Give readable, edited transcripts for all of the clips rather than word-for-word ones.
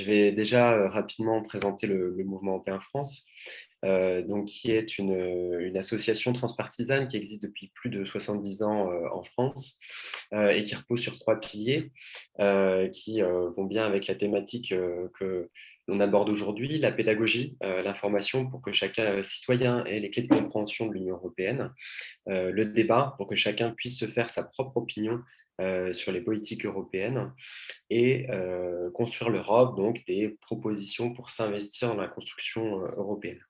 Je vais déjà rapidement présenter le Mouvement européen France, donc, qui est une association transpartisane qui existe depuis plus de 70 ans en France et qui repose sur trois piliers qui vont bien avec la thématique que l'on aborde aujourd'hui: la pédagogie, l'information pour que chaque citoyen ait les clés de compréhension de l'Union européenne, le débat pour que chacun puisse se faire sa propre opinion sur les politiques européennes, et construire l'Europe, donc des propositions pour s'investir dans la construction européenne.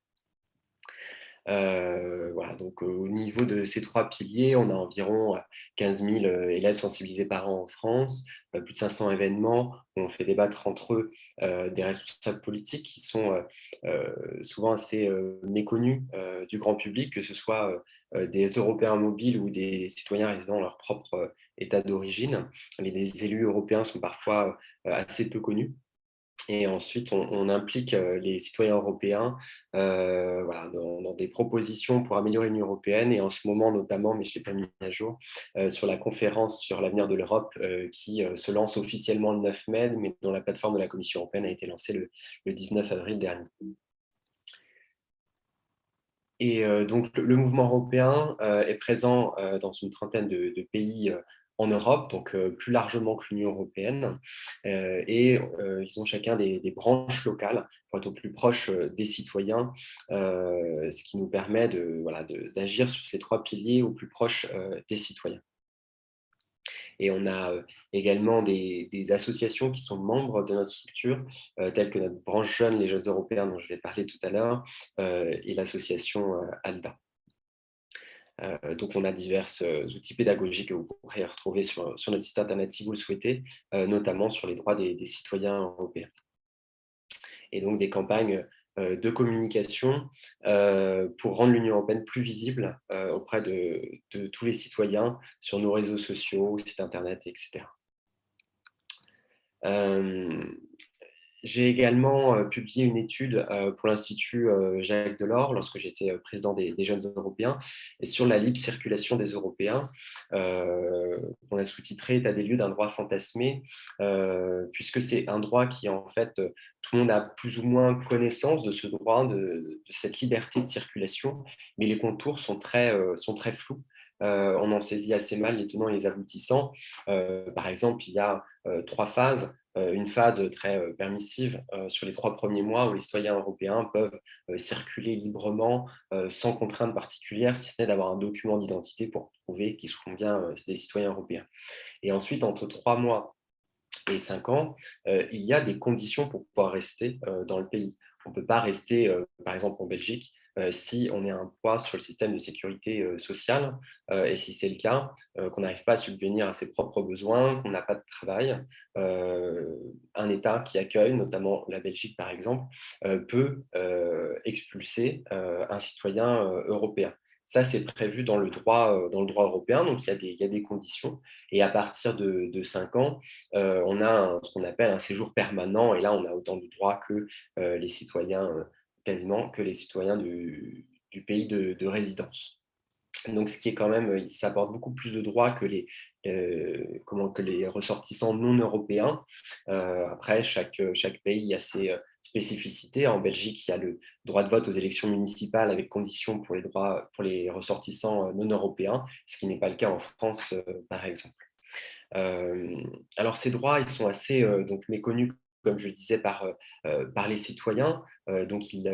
Voilà, donc au niveau de ces trois piliers, on a environ 15 000 élèves sensibilisés par an en France, plus de 500 événements où on fait débattre entre eux des responsables politiques qui sont souvent assez méconnus du grand public, que ce soit des Européens mobiles ou des citoyens résidant dans leur propre état d'origine. Les élus européens sont parfois assez peu connus. Et ensuite, on implique les citoyens européens voilà, dans des propositions pour améliorer l'Union européenne. Et en ce moment, notamment, mais je ne l'ai pas mis à jour, sur la conférence sur l'avenir de l'Europe qui se lance officiellement le 9 mai, mais dont la plateforme de la Commission européenne a été lancée le 19 avril dernier. Et donc, le mouvement européen est présent dans une trentaine de pays en Europe, donc plus largement que l'Union européenne. Et ils ont chacun des branches locales pour être au plus proche des citoyens, ce qui nous permet voilà, d'agir sur ces trois piliers au plus proche des citoyens. Et on a également des associations qui sont membres de notre structure, telles que notre branche jeune, les Jeunes Européens, dont je vais parler tout à l'heure, et l'association ALDA. Donc, on a divers outils pédagogiques que vous pourrez retrouver sur notre site internet si vous le souhaitez, notamment sur les droits des citoyens européens. Et donc, des campagnes de communication pour rendre l'Union européenne plus visible auprès de tous les citoyens sur nos réseaux sociaux, sites internet, etc. J'ai également publié une étude pour l'Institut Jacques Delors lorsque j'étais président des Jeunes Européens, et sur la libre circulation des Européens. On a sous-titré «État des lieux d'un droit fantasmé», puisque c'est un droit qui, en fait, tout le monde a plus ou moins connaissance de ce droit, de cette liberté de circulation, mais les contours sont très flous. On en saisit assez mal les tenants et les aboutissants. Par exemple, il y a trois phases. Une phase très permissive sur les 3 premiers mois où les citoyens européens peuvent circuler librement sans contrainte particulière, si ce n'est d'avoir un document d'identité pour prouver qu'ils sont bien des citoyens européens. Et ensuite, entre 3 mois et 5 ans, il y a des conditions pour pouvoir rester dans le pays. On ne peut pas rester, par exemple en Belgique, si on est un poids sur le système de sécurité sociale, et si c'est le cas, qu'on n'arrive pas à subvenir à ses propres besoins, qu'on n'a pas de travail. Un État qui accueille, notamment la Belgique par exemple, peut expulser un citoyen européen. Ça, c'est prévu dans le droit européen, donc il y a des conditions. Et à partir de 5 ans, on a ce qu'on appelle un séjour permanent, et là, on a autant de droits que les citoyens, quasiment que les citoyens du pays de résidence. Donc, ce qui est quand même, ça apporte beaucoup plus de droits que que les ressortissants non européens. Après, chaque pays a ses spécificités. En Belgique, il y a le droit de vote aux élections municipales avec conditions pour les ressortissants non européens, ce qui n'est pas le cas en France, par exemple. Alors, ces droits, ils sont assez donc méconnus, comme je le disais, par les citoyens. Donc, ils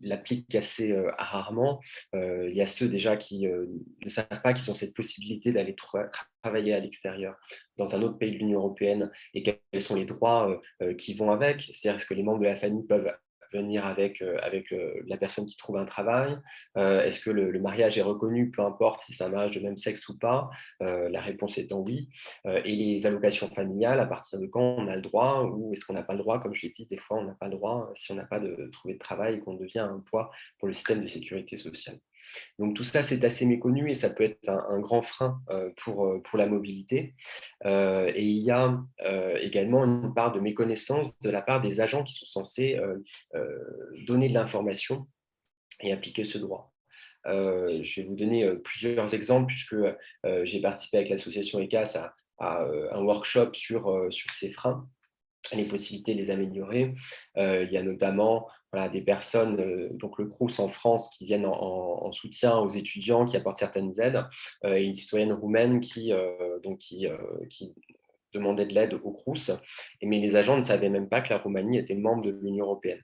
l'appliquent assez rarement. Il y a ceux déjà qui ne savent pas qu'ils ont cette possibilité d'aller travailler à l'extérieur, dans un autre pays de l'Union européenne, et quels sont les droits qui vont avec. C'est-à-dire, est-ce que les membres de la famille peuvent venir avec la personne qui trouve un travail? Est-ce que le mariage est reconnu, peu importe si c'est un mariage de même sexe ou pas? La réponse étant oui. Et les allocations familiales, à partir de quand on a le droit, ou est-ce qu'on n'a pas le droit? Comme je l'ai dit, des fois, on n'a pas le droit si on n'a pas trouvé de travail et qu'on devient un poids pour le système de sécurité sociale. Donc tout ça, c'est assez méconnu et ça peut être un grand frein pour la mobilité. Et il y a également une part de méconnaissance de la part des agents qui sont censés donner de l'information et appliquer ce droit. Je vais vous donner plusieurs exemples, puisque j'ai participé avec l'association ECAS à un workshop sur ces freins. les possibilités de les améliorer. Il y a notamment voilà, des personnes, donc le Crous en France, qui viennent en soutien aux étudiants, qui apportent certaines aides, et une citoyenne roumaine qui demandait de l'aide au Crous, mais les agents ne savaient même pas que la Roumanie était membre de l'Union européenne.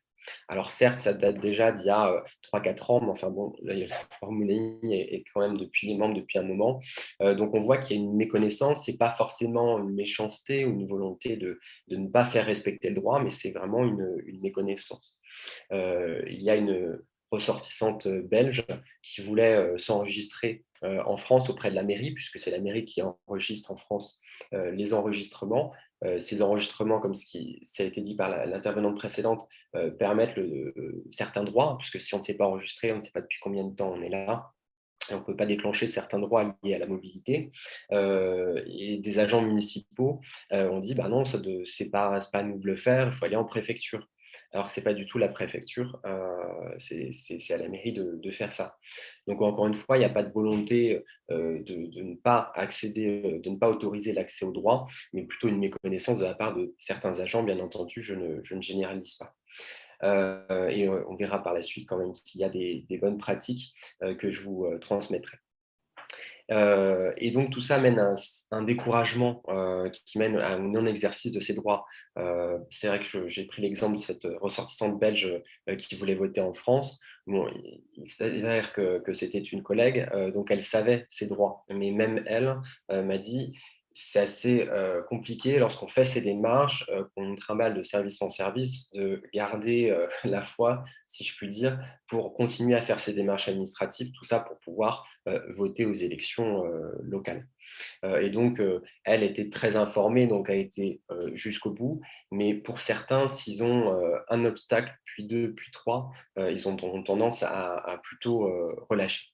Alors certes, ça date déjà d'il y a 3-4 ans, mais enfin bon, là, la Roumanie est quand même membre depuis un moment. Donc on voit qu'il y a une méconnaissance, c'est pas forcément une méchanceté ou une volonté de ne pas faire respecter le droit, mais c'est vraiment une méconnaissance. Il y a une ressortissante belge qui voulait s'enregistrer en France auprès de la mairie, puisque c'est la mairie qui enregistre en France les enregistrements. Ces enregistrements, comme ça a été dit par l'intervenante précédente, permettent certains droits, puisque si on ne s'est pas enregistré, on ne sait pas depuis combien de temps on est là, et on ne peut pas déclencher certains droits liés à la mobilité. Et des agents municipaux ont dit, bah non, c'est pas à nous de le faire, il faut aller en préfecture. Alors que ce n'est pas du tout la préfecture, c'est à la mairie de faire ça. Donc encore une fois, il n'y a pas de volonté de ne pas accéder, de ne pas autoriser l'accès aux droits, mais plutôt une méconnaissance de la part de certains agents. Bien entendu, je ne généralise pas. Et on verra par la suite quand même qu'il y a des bonnes pratiques que je vous transmettrai. Et donc tout ça mène à un découragement qui mène à un non-exercice de ces droits. C'est vrai que j'ai pris l'exemple de cette ressortissante belge qui voulait voter en France. Bon, il s'avère que c'était une collègue, donc elle savait ses droits. Mais même elle m'a dit, c'est assez compliqué lorsqu'on fait ces démarches, qu'on trimballe de service en service, de garder la foi, si je puis dire, pour continuer à faire ces démarches administratives, tout ça pour pouvoir voter aux élections locales. Et donc, elle était très informée, donc a été jusqu'au bout. Mais pour certains, s'ils ont un obstacle, puis deux, puis trois, ils ont tendance à plutôt relâcher.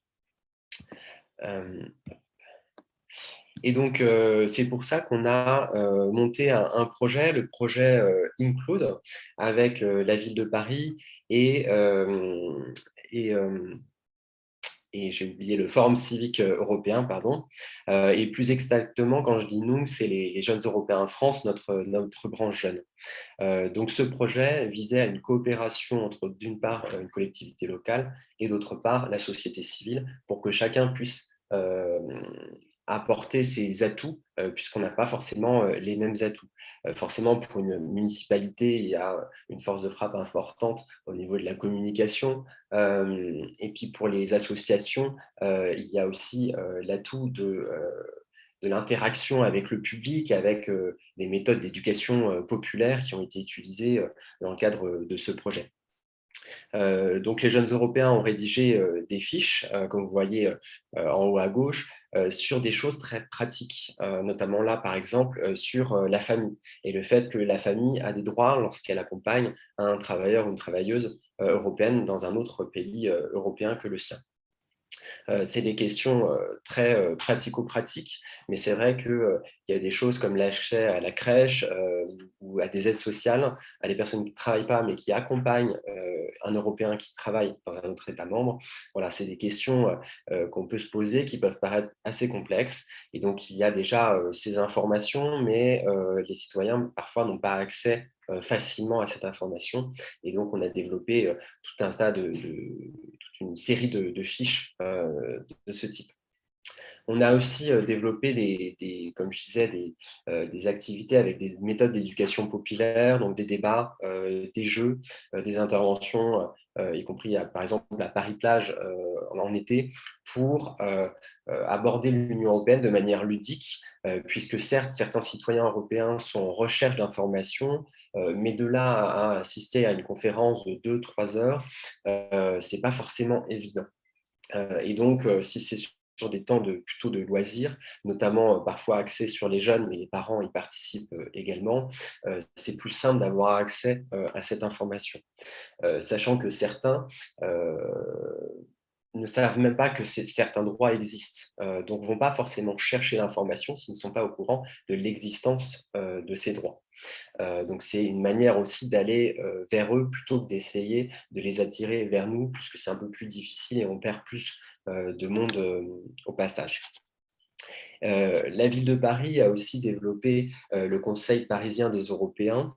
Et donc, c'est pour ça qu'on a monté un projet, le projet Include, avec la ville de Paris et, et j'ai oublié le Forum civique européen, pardon. Et plus exactement, quand je dis nous, c'est les jeunes européens en France, notre branche jeune. Donc ce projet visait à une coopération entre d'une part une collectivité locale et d'autre part la société civile pour que chacun puisse apporter ses atouts puisqu'on n'a pas forcément les mêmes atouts. Forcément, pour une municipalité, il y a une force de frappe importante au niveau de la communication. Et puis pour les associations, il y a aussi l'atout de l'interaction avec le public, avec des méthodes d'éducation populaire qui ont été utilisées dans le cadre de ce projet. Donc les jeunes Européens ont rédigé des fiches, comme vous voyez en haut à gauche, sur des choses très pratiques, notamment là, par exemple, sur la famille et le fait que la famille a des droits lorsqu'elle accompagne un travailleur ou une travailleuse européenne dans un autre pays européen que le sien. C'est des questions très pratico-pratiques, mais c'est vrai qu'il y a des choses comme l'accès à la crèche ou à des aides sociales, à des personnes qui ne travaillent pas, mais qui accompagnent un Européen qui travaille dans un autre État membre. Voilà, c'est des questions qu'on peut se poser, qui peuvent paraître assez complexes. Et donc, il y a déjà ces informations, mais les citoyens, parfois, n'ont pas accès facilement à cette information. Et donc, on a développé tout un tas toute une série de fiches de ce type. On a aussi développé comme je disais, des activités avec des méthodes d'éducation populaire, donc des débats, des jeux, des interventions, y compris par exemple à Paris-Plage en été, pour aborder l'Union européenne de manière ludique, puisque certes, certains citoyens européens sont en recherche d'informations, mais de là à assister à une conférence de 2-3 heures, ce n'est pas forcément évident. Et donc, si c'est sur des temps plutôt de loisirs, notamment parfois axés sur les jeunes, mais les parents y participent également, c'est plus simple d'avoir accès à cette information. Sachant que certains ne savent même pas que certains droits existent, donc ne vont pas forcément chercher l'information s'ils ne sont pas au courant de l'existence de ces droits. Donc c'est une manière aussi d'aller vers eux plutôt que d'essayer de les attirer vers nous, puisque c'est un peu plus difficile et on perd plus de monde au passage. La ville de Paris a aussi développé le Conseil parisien des Européens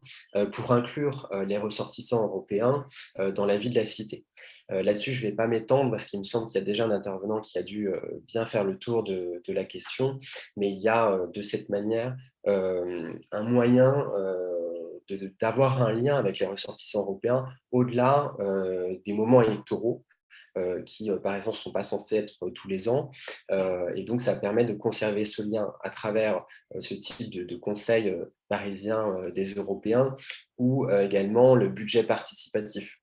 pour inclure les ressortissants européens dans la vie de la cité. Là-dessus, je ne vais pas m'étendre parce qu'il me semble qu'il y a déjà un intervenant qui a dû bien faire le tour de la question, mais il y a de cette manière un moyen d'avoir un lien avec les ressortissants européens au-delà des moments électoraux qui, par exemple, ne sont pas censés être tous les ans. Et donc, ça permet de conserver ce lien à travers ce type de conseil parisien des Européens ou également le budget participatif.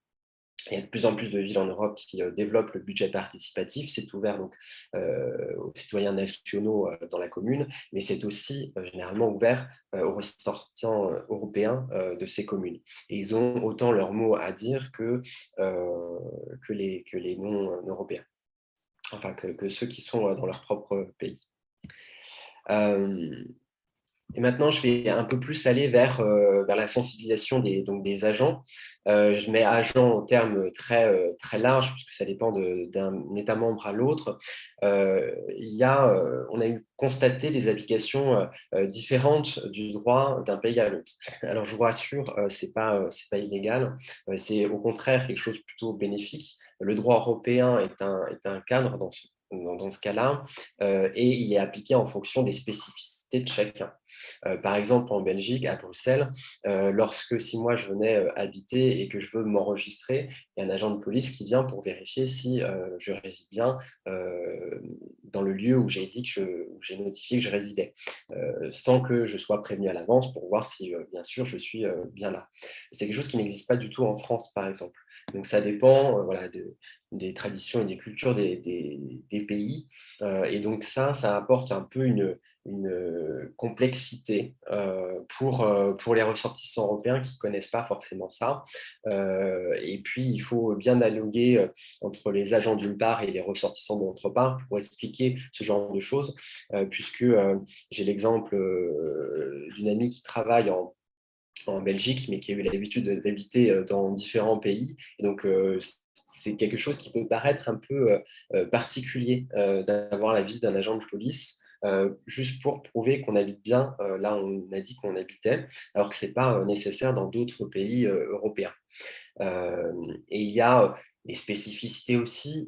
Il y a de plus en plus de villes en Europe qui développent le budget participatif. C'est ouvert donc, aux citoyens nationaux dans la commune, mais c'est aussi généralement ouvert aux ressortissants européens de ces communes. Et ils ont autant leur mot à dire que les non-européens, enfin que ceux qui sont dans leur propre pays. Euh, et maintenant, je vais un peu plus aller vers la sensibilisation donc des agents. Je mets agent en termes très larges, puisque ça dépend d'un État membre à l'autre. On a eu constaté des applications différentes du droit d'un pays à l'autre. Alors, je vous rassure, c'est pas illégal. C'est au contraire quelque chose de plutôt bénéfique. Le droit européen est un cadre dans ce cas-là, et il est appliqué en fonction des spécificités de chacun. Par exemple, en Belgique, à Bruxelles, lorsque si moi je venais habiter et que je veux m'enregistrer, il y a un agent de police qui vient pour vérifier si je réside bien dans le lieu où où j'ai notifié que je résidais, sans que je sois prévenu à l'avance pour voir si, bien sûr, je suis bien là. C'est quelque chose qui n'existe pas du tout en France, par exemple. Donc ça dépend voilà, des traditions et des cultures des pays. Et donc ça apporte un peu une complexité pour les ressortissants européens qui ne connaissent pas forcément ça. Et puis, il faut bien dialoguer entre les agents d'une part et les ressortissants d'autre part pour expliquer ce genre de choses, puisque j'ai l'exemple d'une amie qui travaille en Belgique, mais qui a eu l'habitude d'habiter dans différents pays. Et donc, c'est quelque chose qui peut paraître un peu particulier d'avoir la visite d'un agent de police. Juste pour prouver qu'on habite bien là où on a dit qu'on habitait, alors que ce n'est pas nécessaire dans d'autres pays européens. Euh, et il y a des spécificités aussi.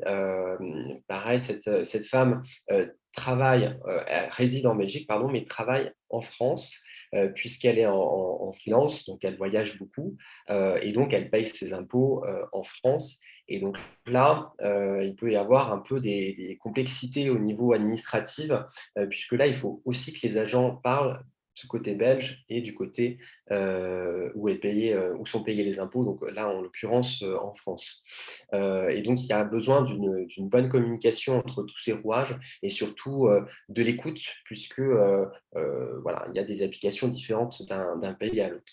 Pareil, cette femme elle réside en Belgique, pardon, mais travaille en France puisqu'elle est en freelance, donc elle voyage beaucoup et donc elle paye ses impôts en France. Et donc là, il peut y avoir un peu des complexités au niveau administratif, puisque là, il faut aussi que les agents parlent du côté belge et du côté où sont payés les impôts, donc là en l'occurrence en France. Et donc il y a besoin d'une bonne communication entre tous ces rouages et surtout de l'écoute, puisque voilà, il y a des applications différentes d'un pays à l'autre.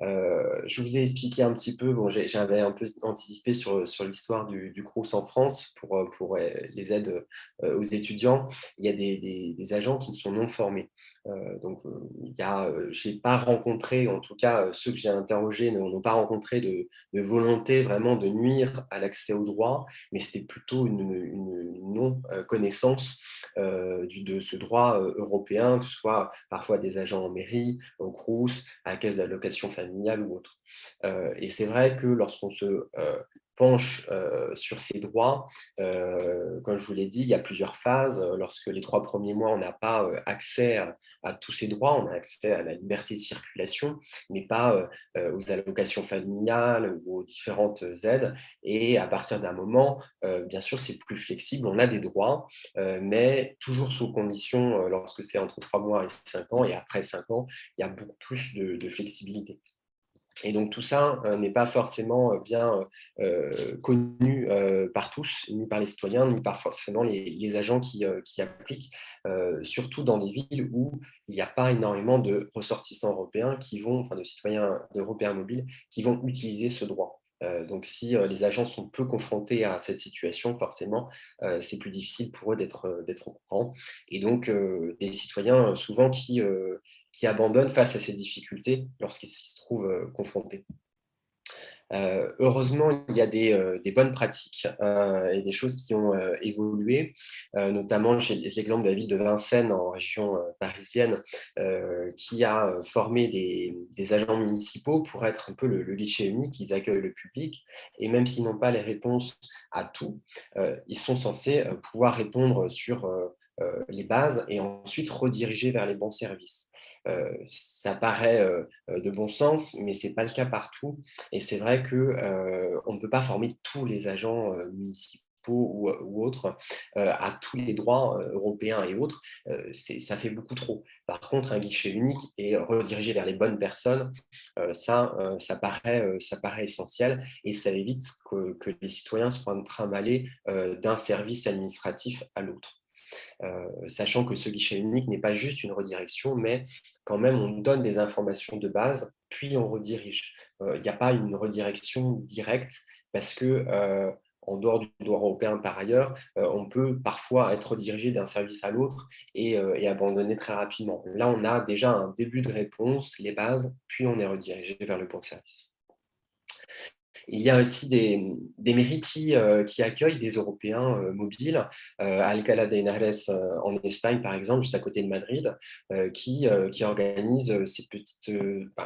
Je vous ai expliqué un petit peu, bon, j'avais un peu anticipé sur l'histoire du Crous en France pour les aides aux étudiants. Il y a des agents qui sont non formés. Donc, je n'ai pas rencontré, en tout cas, ceux que j'ai interrogés n'ont pas rencontré de volonté vraiment de nuire à l'accès au droit, mais c'était plutôt une non-connaissance de ce droit européen, que ce soit parfois des agents en mairie, au Crous, à la caisse d'allocation familiale ou autre. Et c'est vrai que lorsqu'on se penche sur ces droits, comme je vous l'ai dit, il y a plusieurs phases. Lorsque les 3 premiers mois, on n'a pas accès à tous ces droits, on a accès à la liberté de circulation, mais pas aux allocations familiales ou aux différentes aides. Et à partir d'un moment, bien sûr, c'est plus flexible, on a des droits, mais toujours sous condition, lorsque c'est entre 3 mois et 5 ans, et après 5 ans, il y a beaucoup plus de flexibilité. Et donc tout ça n'est pas forcément bien connu par tous, ni par les citoyens, ni par forcément les agents qui appliquent, surtout dans des villes où il n'y a pas énormément de ressortissants européens enfin de citoyens européens mobiles, qui vont utiliser ce droit. Donc si les agents sont peu confrontés à cette situation, forcément, c'est plus difficile pour eux d'être au courant. Et donc des citoyens souvent qui abandonnent face à ces difficultés lorsqu'ils se trouvent confrontés. Heureusement, il y a des bonnes pratiques et des choses qui ont évolué. Notamment, j'ai l'exemple de la ville de Vincennes en région parisienne qui a formé des agents municipaux pour être un peu le guichet unique. Ils accueillent le public et même s'ils n'ont pas les réponses à tout, ils sont censés pouvoir répondre sur les bases et ensuite rediriger vers les bons services. Ça paraît de bon sens, mais ce n'est pas le cas partout. Et c'est vrai qu'on ne peut pas former tous les agents municipaux ou autres à tous les droits européens et autres. Ça fait beaucoup trop. Par contre, un guichet unique et redirigé vers les bonnes personnes, ça paraît essentiel et ça évite que les citoyens soient trimballés d'un service administratif à l'autre. Sachant que ce guichet unique n'est pas juste une redirection, mais quand même on donne des informations de base, puis on redirige. Il n'y a pas une redirection directe parce que en dehors du droit européen par ailleurs, on peut parfois être redirigé d'un service à l'autre et abandonné très rapidement. Là, on a déjà un début de réponse, les bases, puis on est redirigé vers le bon service. Il y a aussi des mairies qui accueillent des Européens mobiles. Alcalá de Henares en Espagne, par exemple, juste à côté de Madrid, qui organise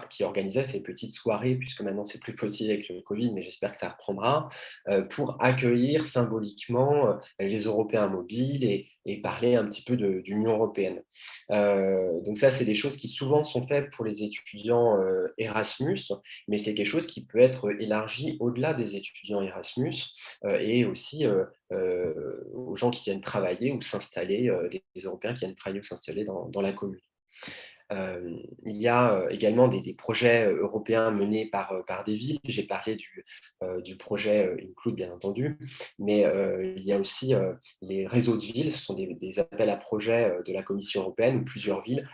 qui organisait ces petites soirées, puisque maintenant c'est plus possible avec le Covid, mais j'espère que ça reprendra, pour accueillir symboliquement les Européens mobiles et parler un petit peu de l'Union européenne. Donc ça, c'est des choses qui souvent sont faites pour les étudiants Erasmus, mais c'est quelque chose qui peut être élargi au-delà des étudiants Erasmus et aussi aux gens qui viennent travailler ou s'installer, les Européens qui viennent travailler ou s'installer dans la commune. Il y a également des projets européens menés par des villes. J'ai parlé du projet Include, bien entendu, mais il y a aussi les réseaux de villes. Ce sont des appels à projets de la Commission européenne où plusieurs villes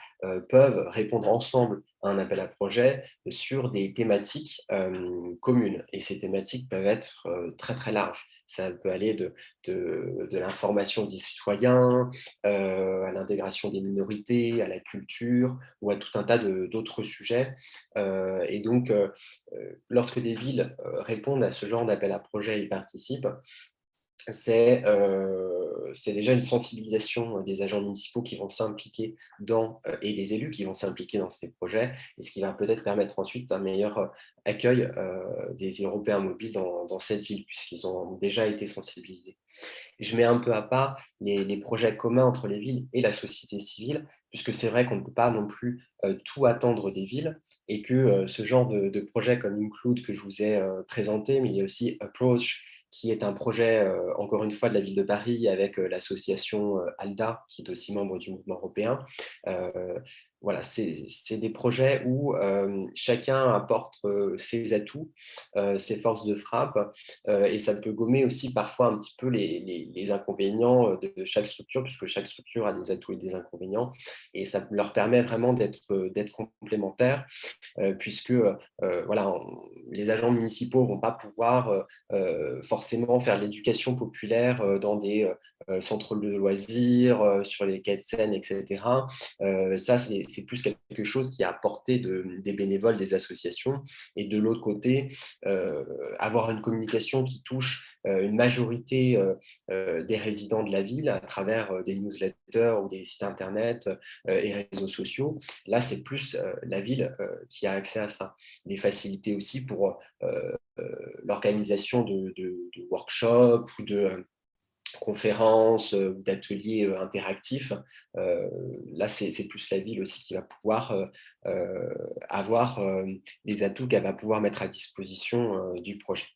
peuvent répondre ensemble à un appel à projet sur des thématiques communes. Et ces thématiques peuvent être très, très larges. Ça peut aller de l'information des citoyens à l'intégration des minorités, à la culture ou à tout un tas d'autres sujets. Et donc, lorsque des villes répondent à ce genre d'appel à projet et y participent, c'est déjà une sensibilisation des agents municipaux qui vont s'impliquer et des élus qui vont s'impliquer dans ces projets, et ce qui va peut-être permettre ensuite un meilleur accueil des Européens mobiles dans cette ville, puisqu'ils ont déjà été sensibilisés. Et je mets un peu à part les projets communs entre les villes et la société civile, puisque c'est vrai qu'on ne peut pas non plus tout attendre des villes, et que ce genre de projet comme Include que je vous ai présenté, mais il y a aussi Approach, qui est un projet, encore une fois, de la ville de Paris avec l'association ALDA, qui est aussi membre du mouvement européen. Euh, voilà, c'est des projets où chacun apporte ses atouts, ses forces de frappe, et ça peut gommer aussi parfois un petit peu les inconvénients de chaque structure, puisque chaque structure a des atouts et des inconvénients, et ça leur permet vraiment d'être complémentaires, puisque voilà, les agents municipaux ne vont pas pouvoir forcément faire de l'éducation populaire dans des centres de loisirs, sur les quais de Seine, etc. Ça, c'est plus quelque chose qui est à portée des bénévoles, des associations. Et de l'autre côté, avoir une communication qui touche une majorité des résidents de la ville à travers des newsletters ou des sites internet et réseaux sociaux. Là, c'est plus la ville qui a accès à ça. Des facilités aussi pour l'organisation de workshops ou de conférences ou d'ateliers interactifs. Là, c'est plus la ville aussi qui va pouvoir avoir des atouts qu'elle va pouvoir mettre à disposition du projet.